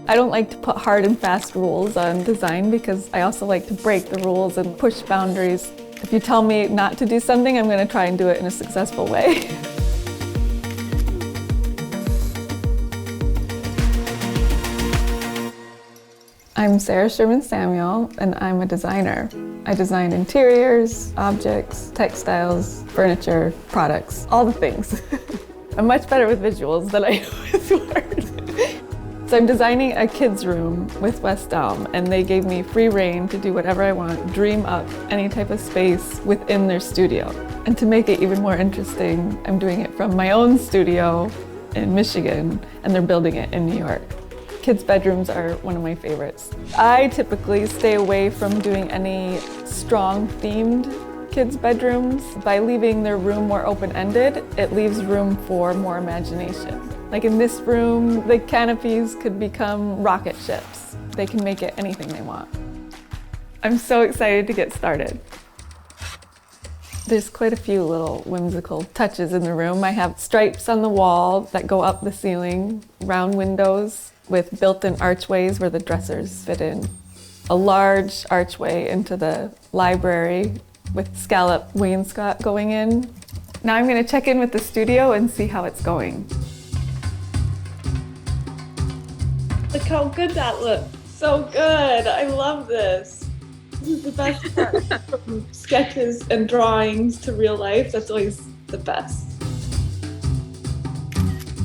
I don't like to put hard and fast rules on design because I also like to break the rules and push boundaries. If you tell me not to do something, I'm going to try and do it in a successful way. I'm Sherman Samuel, and I'm a designer. I design interiors, objects, textiles, furniture, products, all the things. I'm much better with visuals than I am with words. So I'm designing a kids' room with West Elm, and they gave me free rein to do whatever I want, dream up any type of space within their studio. And to make it even more interesting, I'm doing it from my own studio in Michigan, and they're building it in New York. Kids' bedrooms are one of my favorites. I typically stay away from doing any strong themed kids' bedrooms. By leaving their room more open-ended, it leaves room for more imagination. Like in this room, the canopies could become rocket ships. They can make it anything they want. I'm so excited to get started. There's quite a few little whimsical touches in the room. I have stripes on the wall that go up the ceiling, round windows with built-in archways where the dressers fit in. A large archway into the library with scallop wainscot going in. Now I'm going to check in with the studio and see how it's going. Look how good that looks. So good. I love this. This is the best part. From sketches and drawings to real life, that's always the best.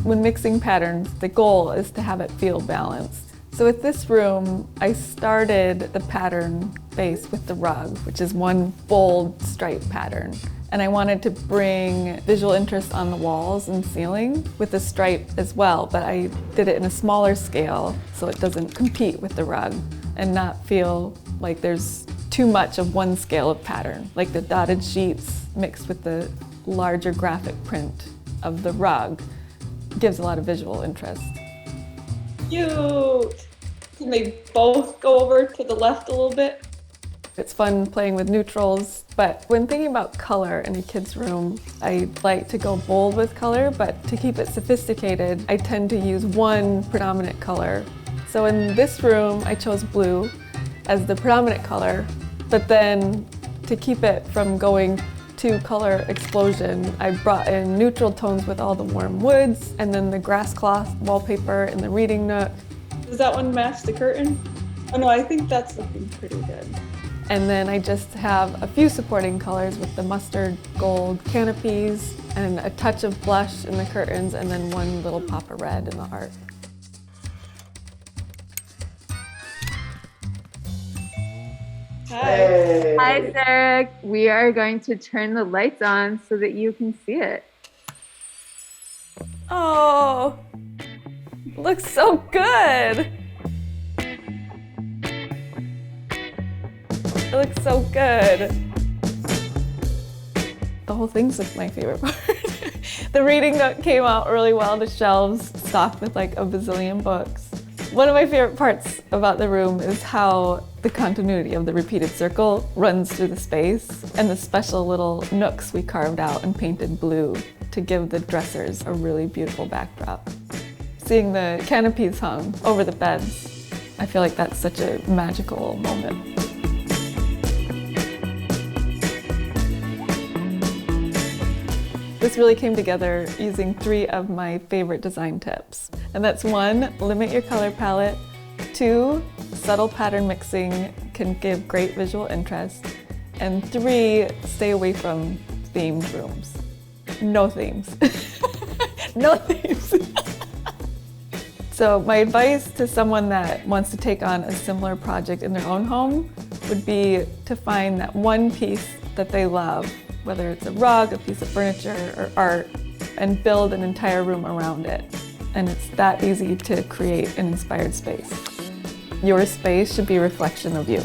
When mixing patterns, the goal is to have it feel balanced. So with this room, I started the pattern base with the rug, which is one bold stripe pattern. And I wanted to bring visual interest on the walls and ceiling with the stripe as well, but I did it in a smaller scale so it doesn't compete with the rug and not feel like there's too much of one scale of pattern, like the dotted sheets mixed with the larger graphic print of the rug gives a lot of visual interest. Cute! Can they both go over to the left a little bit? It's fun playing with neutrals, but when thinking about color in a kid's room, I like to go bold with color, but to keep it sophisticated, I tend to use one predominant color. So in this room, I chose blue as the predominant color, but then to keep it from going to color explosion, I brought in neutral tones with all the warm woods and then the grass cloth wallpaper in the reading nook. Does that one match the curtain? Oh no, I think that's looking pretty good. And then I just have a few supporting colors with the mustard gold canopies and a touch of blush in the curtains and then one little pop of red in the art. Hi. Hey. Hi, Sarah. We are going to turn the lights on so that you can see it. Oh, looks so good. It looks so good. The whole thing's my favorite part. The reading nook came out really well. The shelves stocked with like a bazillion books. One of my favorite parts about the room is how the continuity of the repeated circle runs through the space and the special little nooks we carved out and painted blue to give the dressers a really beautiful backdrop. Seeing the canopies hung over the beds, I feel like that's such a magical moment. This really came together using 3 of my favorite design tips. And that's 1, limit your color palette. 2, subtle pattern mixing can give great visual interest. And 3, stay away from themed rooms. No themes. No themes. So my advice to someone that wants to take on a similar project in their own home would be to find that one piece that they love, whether it's a rug, a piece of furniture, or art, and build an entire room around it. And it's that easy to create an inspired space. Your space should be a reflection of you.